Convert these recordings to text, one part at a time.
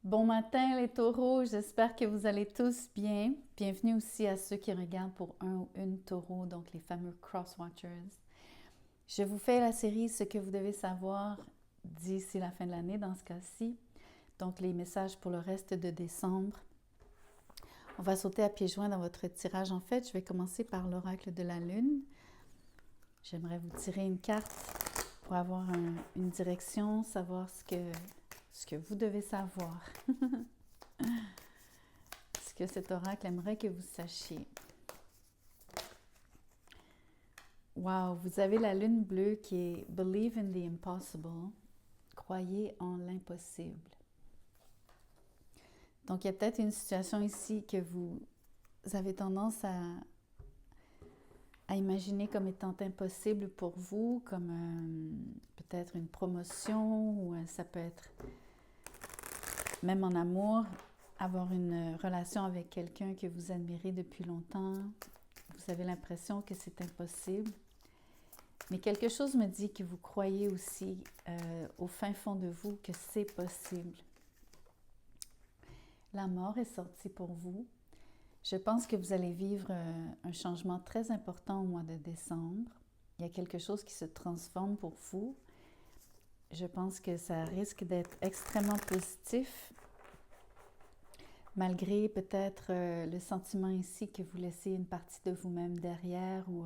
Bon matin les taureaux, j'espère que vous allez tous bien. Bienvenue aussi à ceux qui regardent pour un ou une taureau, donc les fameux cross-watchers. Je vous fais la série Ce que vous devez savoir d'ici la fin de l'année dans ce cas-ci. Donc les messages pour le reste de décembre. On va sauter à pieds joints dans votre tirage. En fait, je vais commencer par l'oracle de la lune. J'aimerais vous tirer une carte pour avoir une direction, savoir ce que vous devez savoir. Ce que cet oracle aimerait que vous sachiez. Wow, vous avez la lune bleue qui est Believe in the impossible. Croyez en l'impossible. Donc, il y a peut-être une situation ici que vous avez tendance à imaginer comme étant impossible pour vous, comme peut-être une promotion ou ça peut être même en amour, avoir une relation avec quelqu'un que vous admirez depuis longtemps. Vous avez l'impression que c'est impossible. Mais quelque chose me dit que vous croyez aussi au fin fond de vous que c'est possible. La mort est sortie pour vous. Je pense que vous allez vivre un changement très important au mois de décembre. Il y a quelque chose qui se transforme pour vous. Je pense que ça risque d'être extrêmement positif, malgré peut-être le sentiment ici que vous laissez une partie de vous-même derrière ou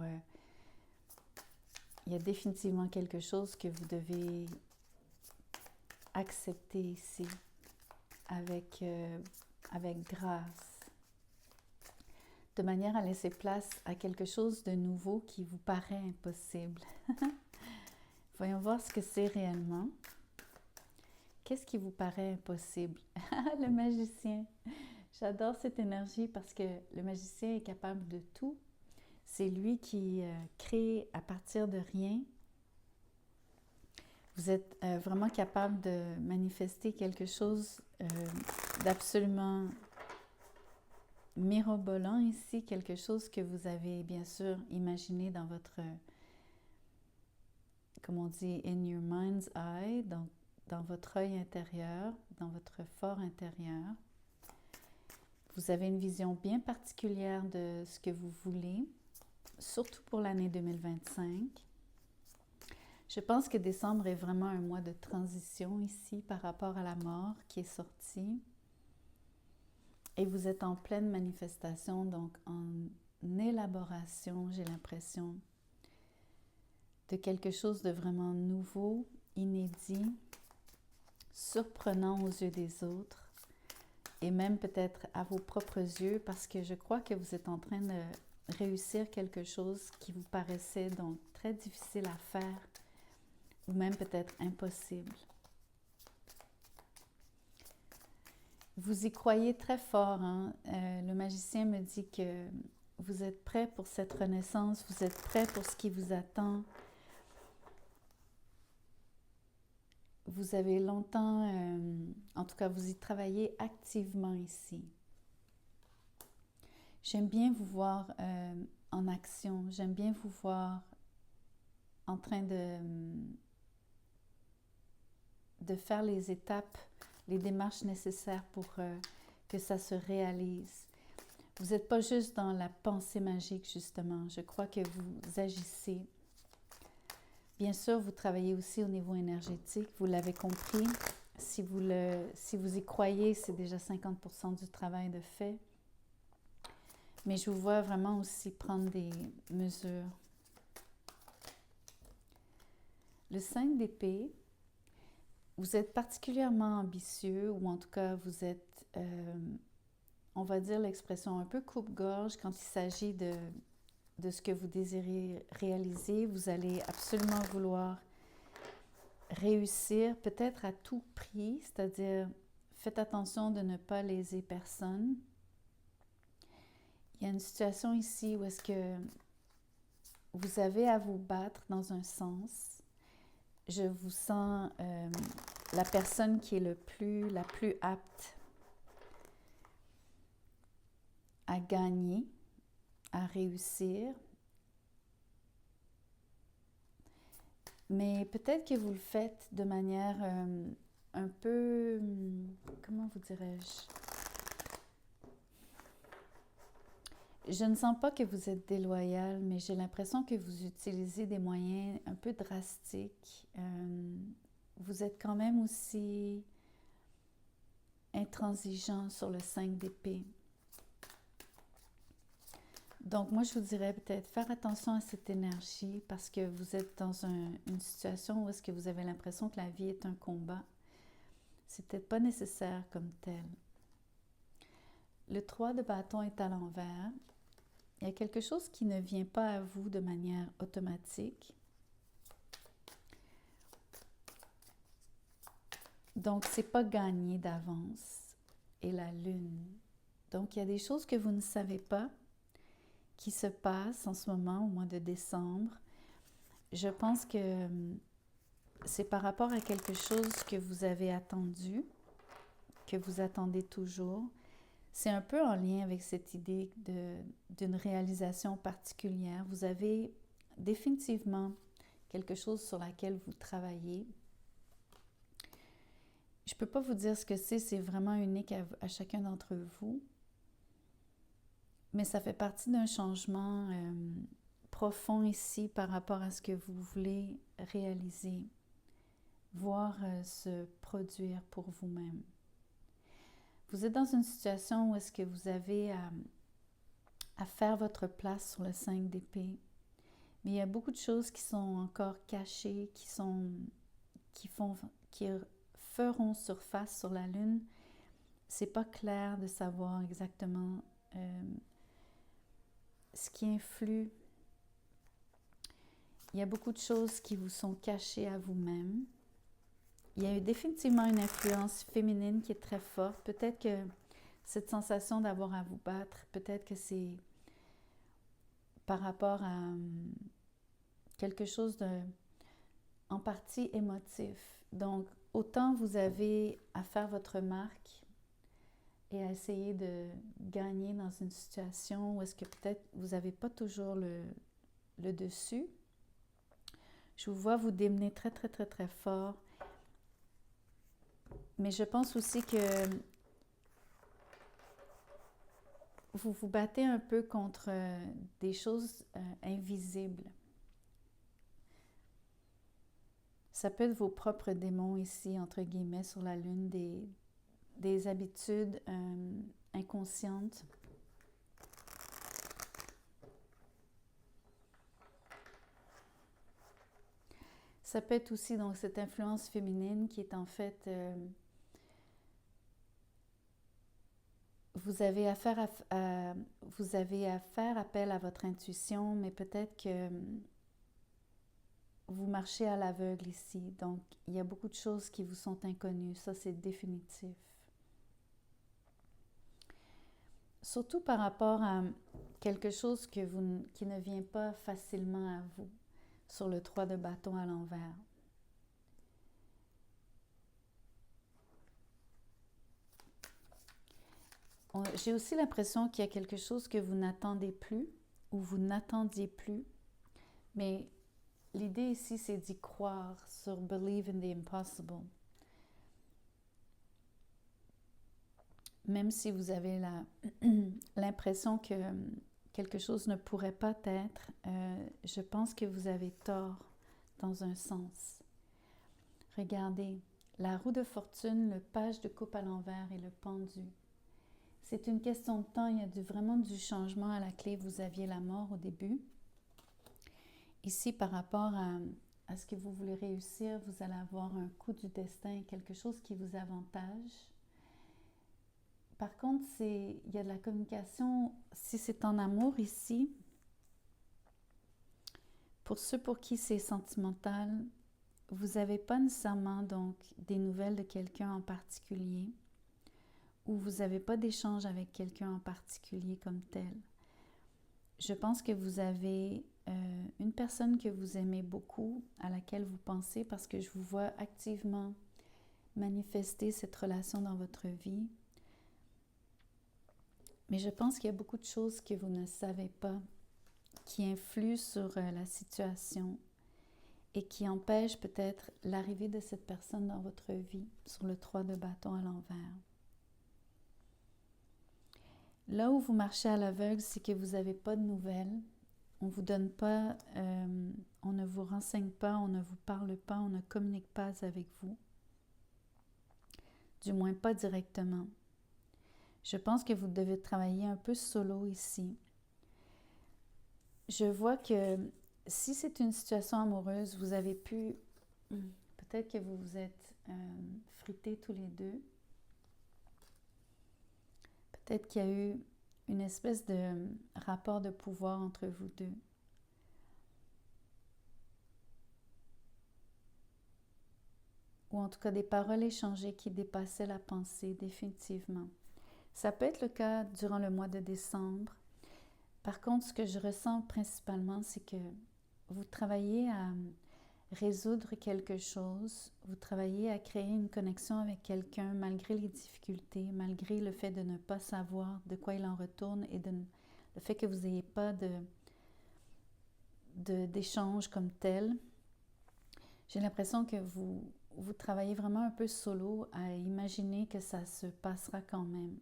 il y a définitivement quelque chose que vous devez accepter ici avec grâce, de manière à laisser place à quelque chose de nouveau qui vous paraît impossible. Voyons voir ce que c'est réellement. Qu'est-ce qui vous paraît impossible? Le magicien. J'adore cette énergie parce que le magicien est capable de tout. C'est lui qui crée à partir de rien. Vous êtes vraiment capable de manifester quelque chose d'absolument mirobolant ici, quelque chose que vous avez bien sûr imaginé dans votre, comme on dit, in your mind's eye, donc dans votre œil intérieur, dans votre fort intérieur. Vous avez une vision bien particulière de ce que vous voulez, surtout pour l'année 2025. Je pense que décembre est vraiment un mois de transition ici par rapport à la mort qui est sortie. Et vous êtes en pleine manifestation, donc en élaboration, j'ai l'impression, de quelque chose de vraiment nouveau, inédit, surprenant aux yeux des autres et même peut-être à vos propres yeux parce que je crois que vous êtes en train de réussir quelque chose qui vous paraissait donc très difficile à faire ou même peut-être impossible. Vous y croyez très fort, hein? Le magicien me dit que vous êtes prêt pour cette renaissance, vous êtes prêt pour ce qui vous attend. Vous avez longtemps, en tout cas vous y travaillez activement ici. J'aime bien vous voir en action, j'aime bien vous voir en train de faire les étapes, les démarches nécessaires pour que ça se réalise. Vous n'êtes pas juste dans la pensée magique, justement. Je crois que vous agissez. Bien sûr, vous travaillez aussi au niveau énergétique, vous l'avez compris. Si vous y croyez, c'est déjà 50% du travail de fait. Mais je vous vois vraiment aussi prendre des mesures. Le 5 d'épée, vous êtes particulièrement ambitieux, ou en tout cas, vous êtes, on va dire l'expression un peu coupe-gorge quand il s'agit de ce que vous désirez réaliser. Vous allez absolument vouloir réussir, peut-être à tout prix, c'est-à-dire faites attention de ne pas léser personne. Il y a une situation ici où est-ce que vous avez à vous battre dans un sens. Je vous sens la personne qui est la plus apte à gagner, à réussir. Mais peut-être que vous le faites de manière un peu, comment vous dirais-je? Je ne sens pas que vous êtes déloyal, mais j'ai l'impression que vous utilisez des moyens un peu drastiques. Vous êtes quand même aussi intransigeant sur le 5 d'épée. Donc, moi, je vous dirais peut-être faire attention à cette énergie parce que vous êtes dans une situation où est-ce que vous avez l'impression que la vie est un combat. C'est peut-être pas nécessaire comme tel. Le 3 de bâton est à l'envers. Il y a quelque chose qui ne vient pas à vous de manière automatique. Donc, c'est pas gagné d'avance. Et la lune. Donc, il y a des choses que vous ne savez pas qui se passent en ce moment, au mois de décembre. Je pense que c'est par rapport à quelque chose que vous avez attendu, que vous attendez toujours. C'est un peu en lien avec cette idée d'une réalisation particulière. Vous avez définitivement quelque chose sur laquelle vous travaillez. Je ne peux pas vous dire ce que c'est vraiment unique à chacun d'entre vous. Mais ça fait partie d'un changement profond ici par rapport à ce que vous voulez réaliser, voir se produire pour vous-même. Vous êtes dans une situation où est-ce que vous avez à faire votre place sur le 5 d'épée. Mais il y a beaucoup de choses qui sont encore cachées, qui feront surface sur la lune. C'est pas clair de savoir exactement ce qui influe. Il y a beaucoup de choses qui vous sont cachées à vous-même. Il y a eu définitivement une influence féminine qui est très forte. Peut-être que cette sensation d'avoir à vous battre, peut-être que c'est par rapport à quelque chose en partie émotif. Donc, autant vous avez à faire votre marque et à essayer de gagner dans une situation où est-ce que peut-être vous n'avez pas toujours le dessus. Je vous vois vous démener très, très, très, très fort. Mais je pense aussi que vous vous battez un peu contre des choses invisibles. Ça peut être vos propres démons ici, entre guillemets, sur la lune, des habitudes inconscientes. Ça peut être aussi donc cette influence féminine qui est en fait... vous avez à faire appel à votre intuition, mais peut-être que vous marchez à l'aveugle ici. Donc, il y a beaucoup de choses qui vous sont inconnues. Ça, c'est définitif. Surtout par rapport à quelque chose qui ne vient pas facilement à vous, sur le 3 de bâton à l'envers. J'ai aussi l'impression qu'il y a quelque chose que vous n'attendez plus ou vous n'attendiez plus, mais l'idée ici, c'est d'y croire sur Believe in the Impossible. Même si vous avez l'impression que quelque chose ne pourrait pas être, je pense que vous avez tort dans un sens. Regardez, la roue de fortune, le page de coupe à l'envers et le pendu. C'est une question de temps, il y a vraiment du changement à la clé. Vous aviez la mort au début. Ici, par rapport à ce que vous voulez réussir, vous allez avoir un coup du destin, quelque chose qui vous avantage. Par contre, il y a de la communication, si c'est en amour ici, pour ceux pour qui c'est sentimental, vous n'avez pas nécessairement donc des nouvelles de quelqu'un en particulier ou vous n'avez pas d'échange avec quelqu'un en particulier comme tel. Je pense que vous avez une personne que vous aimez beaucoup, à laquelle vous pensez, parce que je vous vois activement manifester cette relation dans votre vie. Mais je pense qu'il y a beaucoup de choses que vous ne savez pas, qui influent sur la situation et qui empêchent peut-être l'arrivée de cette personne dans votre vie, sur le 3 de bâton à l'envers. Là où vous marchez à l'aveugle, c'est que vous n'avez pas de nouvelles. On ne vous donne pas, on ne vous renseigne pas, on ne vous parle pas, on ne communique pas avec vous. Du moins pas directement. Je pense que vous devez travailler un peu solo ici. Je vois que si c'est une situation amoureuse, vous avez pu, peut-être que vous vous êtes frités tous les deux. Peut-être qu'il y a eu une espèce de rapport de pouvoir entre vous deux. Ou en tout cas des paroles échangées qui dépassaient la pensée définitivement. Ça peut être le cas durant le mois de décembre. Par contre, ce que je ressens principalement, c'est que vous travaillez à résoudre quelque chose, vous travaillez à créer une connexion avec quelqu'un malgré les difficultés, malgré le fait de ne pas savoir de quoi il en retourne et le fait que vous n'ayez pas d'échange comme tel. J'ai l'impression que vous travaillez vraiment un peu solo à imaginer que ça se passera quand même.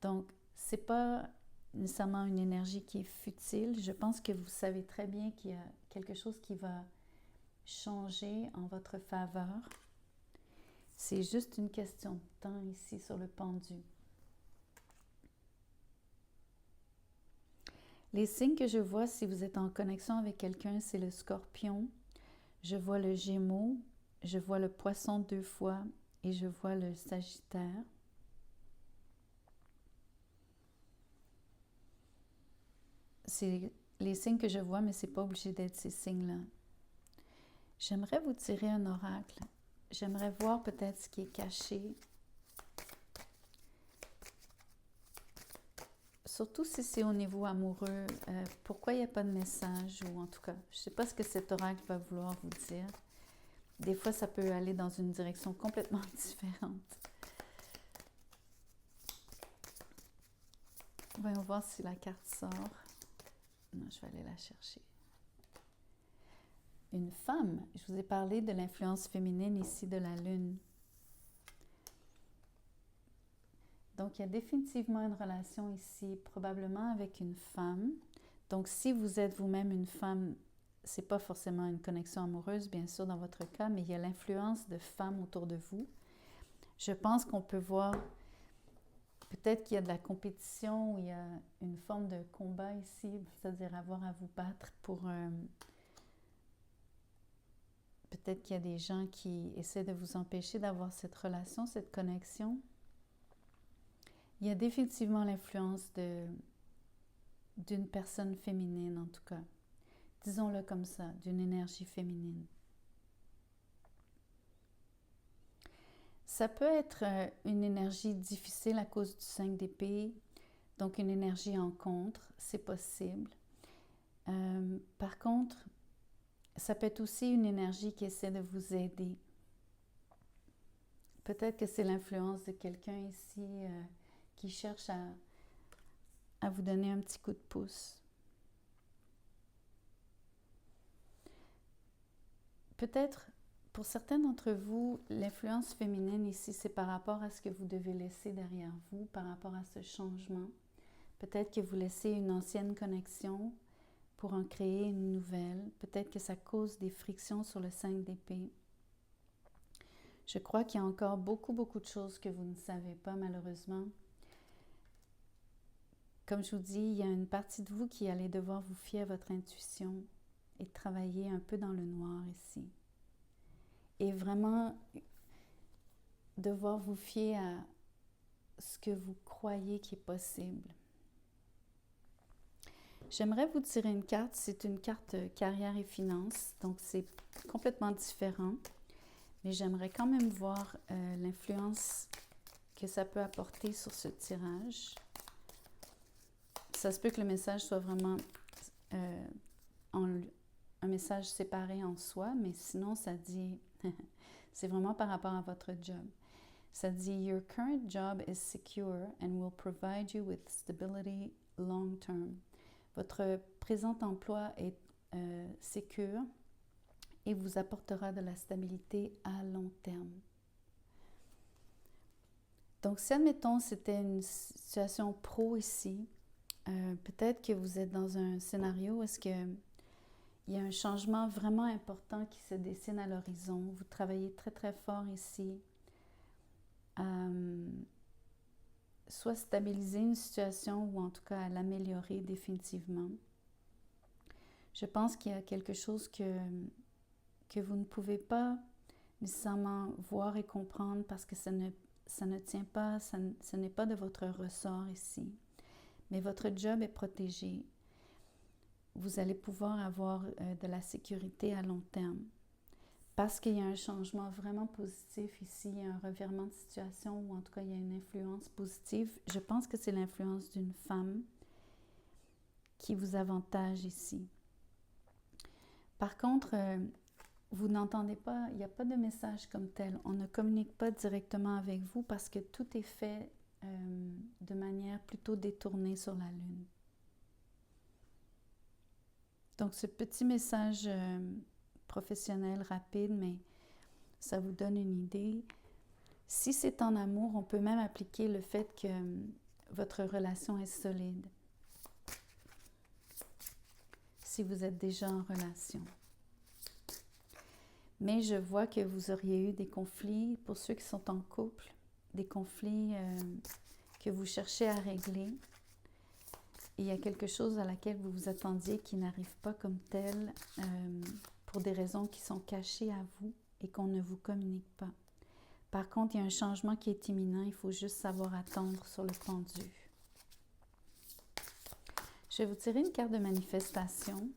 Donc, ce n'est pas nécessairement une énergie qui est futile. Je pense que vous savez très bien qu'il y a quelque chose qui va changer en votre faveur. C'est juste une question de temps ici sur le pendu. Les signes que je vois si vous êtes en connexion avec quelqu'un, c'est le Scorpion. Je vois le Gémeaux, je vois le Poisson 2 fois et je vois le Sagittaire. C'est les signes que je vois, mais ce n'est pas obligé d'être ces signes-là. J'aimerais vous tirer un oracle. J'aimerais voir peut-être ce qui est caché. Surtout si c'est au niveau amoureux, pourquoi il n'y a pas de message ou en tout cas, je ne sais pas ce que cet oracle va vouloir vous dire. Des fois, ça peut aller dans une direction complètement différente. Voyons voir si la carte sort. Non, je vais aller la chercher. Une femme. Je vous ai parlé de l'influence féminine ici de la Lune. Donc, il y a définitivement une relation ici, probablement avec une femme. Donc, si vous êtes vous-même une femme, ce n'est pas forcément une connexion amoureuse, bien sûr, dans votre cas, mais il y a l'influence de femmes autour de vous. Je pense qu'on peut voir, peut-être qu'il y a de la compétition, ou il y a une forme de combat ici, c'est-à-dire avoir à vous battre pour... peut-être qu'il y a des gens qui essaient de vous empêcher d'avoir cette relation, cette connexion. Il y a définitivement l'influence d'une personne féminine, en tout cas. Disons-le comme ça, d'une énergie féminine. Ça peut être une énergie difficile à cause du 5 d'épée, donc une énergie en contre, c'est possible. Par contre, ça peut être aussi une énergie qui essaie de vous aider. Peut-être que c'est l'influence de quelqu'un ici qui cherche à vous donner un petit coup de pouce. Peut-être, pour certains d'entre vous, l'influence féminine ici, c'est par rapport à ce que vous devez laisser derrière vous, par rapport à ce changement. Peut-être que vous laissez une ancienne connexion pour en créer une nouvelle. Peut-être que ça cause des frictions sur le 5 d'épée. Je crois qu'il y a encore beaucoup de choses que vous ne savez pas, malheureusement. Comme je vous dis, il y a une partie de vous qui allait devoir vous fier à votre intuition et travailler un peu dans le noir ici. Et vraiment devoir vous fier à ce que vous croyez qui est possible. J'aimerais vous tirer une carte, c'est une carte carrière et finances, donc c'est complètement différent. Mais j'aimerais quand même voir l'influence que ça peut apporter sur ce tirage. Ça se peut que le message soit vraiment un message séparé en soi, mais sinon ça dit, c'est vraiment par rapport à votre job. Ça dit, your current job is secure and will provide you with stability long term. Votre présent emploi est sécure et vous apportera de la stabilité à long terme. Donc, si admettons c'était une situation pro ici, peut-être que vous êtes dans un scénario où est-ce que il y a un changement vraiment important qui se dessine à l'horizon. Vous travaillez très, très fort ici à soit stabiliser une situation ou en tout cas à l'améliorer définitivement. Je pense qu'il y a quelque chose que vous ne pouvez pas nécessairement voir et comprendre parce que ça ne tient pas, ce n'est pas de votre ressort ici. Mais votre job est protégé. Vous allez pouvoir avoir de la sécurité à long terme. Parce qu'il y a un changement vraiment positif ici, il y a un revirement de situation ou en tout cas il y a une influence positive. Je pense que c'est l'influence d'une femme qui vous avantage ici. Par contre, vous n'entendez pas, il n'y a pas de message comme tel. On ne communique pas directement avec vous parce que tout est fait de manière plutôt détournée sur la Lune. Donc, ce petit message professionnel rapide, mais ça vous donne une idée. Si c'est en amour, on peut même appliquer le fait que votre relation est solide. Si vous êtes déjà en relation. Mais je vois que vous auriez eu des conflits, pour ceux qui sont en couple, des conflits que vous cherchez à régler. Et il y a quelque chose à laquelle vous vous attendiez qui n'arrive pas comme tel pour des raisons qui sont cachées à vous et qu'on ne vous communique pas. Par contre, il y a un changement qui est imminent, il faut juste savoir attendre sur le pendu. Je vais vous tirer une carte de manifestation,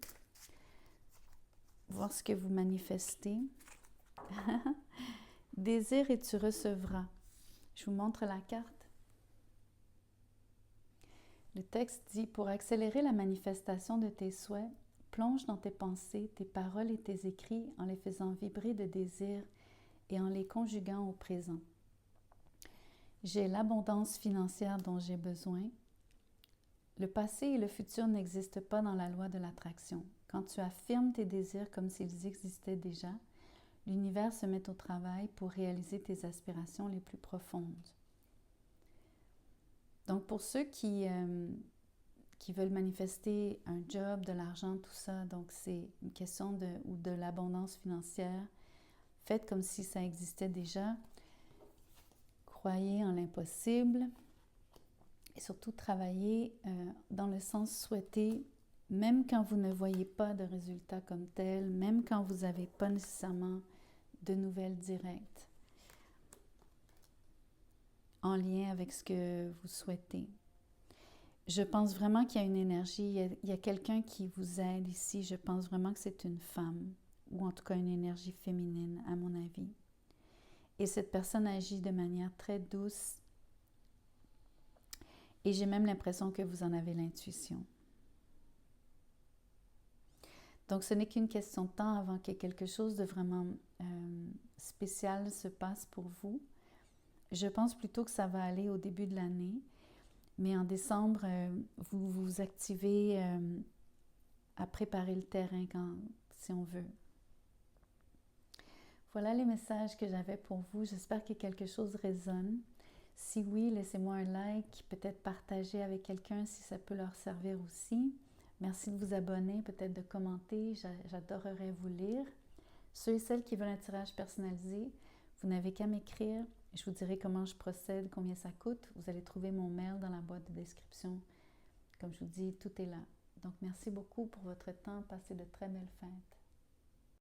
voir ce que vous manifestez. Désire et tu recevras. Je vous montre la carte. Le texte dit, pour accélérer la manifestation de tes souhaits, plonge dans tes pensées, tes paroles et tes écrits en les faisant vibrer de désir et en les conjuguant au présent. J'ai l'abondance financière dont j'ai besoin. Le passé et le futur n'existent pas dans la loi de l'attraction. Quand tu affirmes tes désirs comme s'ils existaient déjà, l'univers se met au travail pour réaliser tes aspirations les plus profondes. Donc, pour ceux qui veulent manifester un job, de l'argent, tout ça, donc c'est une question de l'abondance financière. Faites comme si ça existait déjà. Croyez en l'impossible. Et surtout, travaillez dans le sens souhaité, même quand vous ne voyez pas de résultats comme tel, même quand vous n'avez pas nécessairement de nouvelles directes en lien avec ce que vous souhaitez. Je pense vraiment qu'il y a une énergie, il y a quelqu'un qui vous aide ici. Je pense vraiment que c'est une femme, ou en tout cas une énergie féminine, à mon avis. Et cette personne agit de manière très douce. Et j'ai même l'impression que vous en avez l'intuition. Donc, ce n'est qu'une question de temps avant que quelque chose de vraiment spécial se passe pour vous. Je pense plutôt que ça va aller au début de l'année. Mais en décembre, vous vous activez à préparer le terrain si on veut. Voilà les messages que j'avais pour vous. J'espère que quelque chose résonne. Si oui, laissez-moi un like, peut-être partager avec quelqu'un si ça peut leur servir aussi. Merci de vous abonner, peut-être de commenter. J'adorerais vous lire. Ceux et celles qui veulent un tirage personnalisé, vous n'avez qu'à m'écrire. Je vous dirai comment je procède, combien ça coûte. Vous allez trouver mon mail dans la boîte de description. Comme je vous dis, tout est là. Donc, merci beaucoup pour votre temps. Passez de très belles fêtes.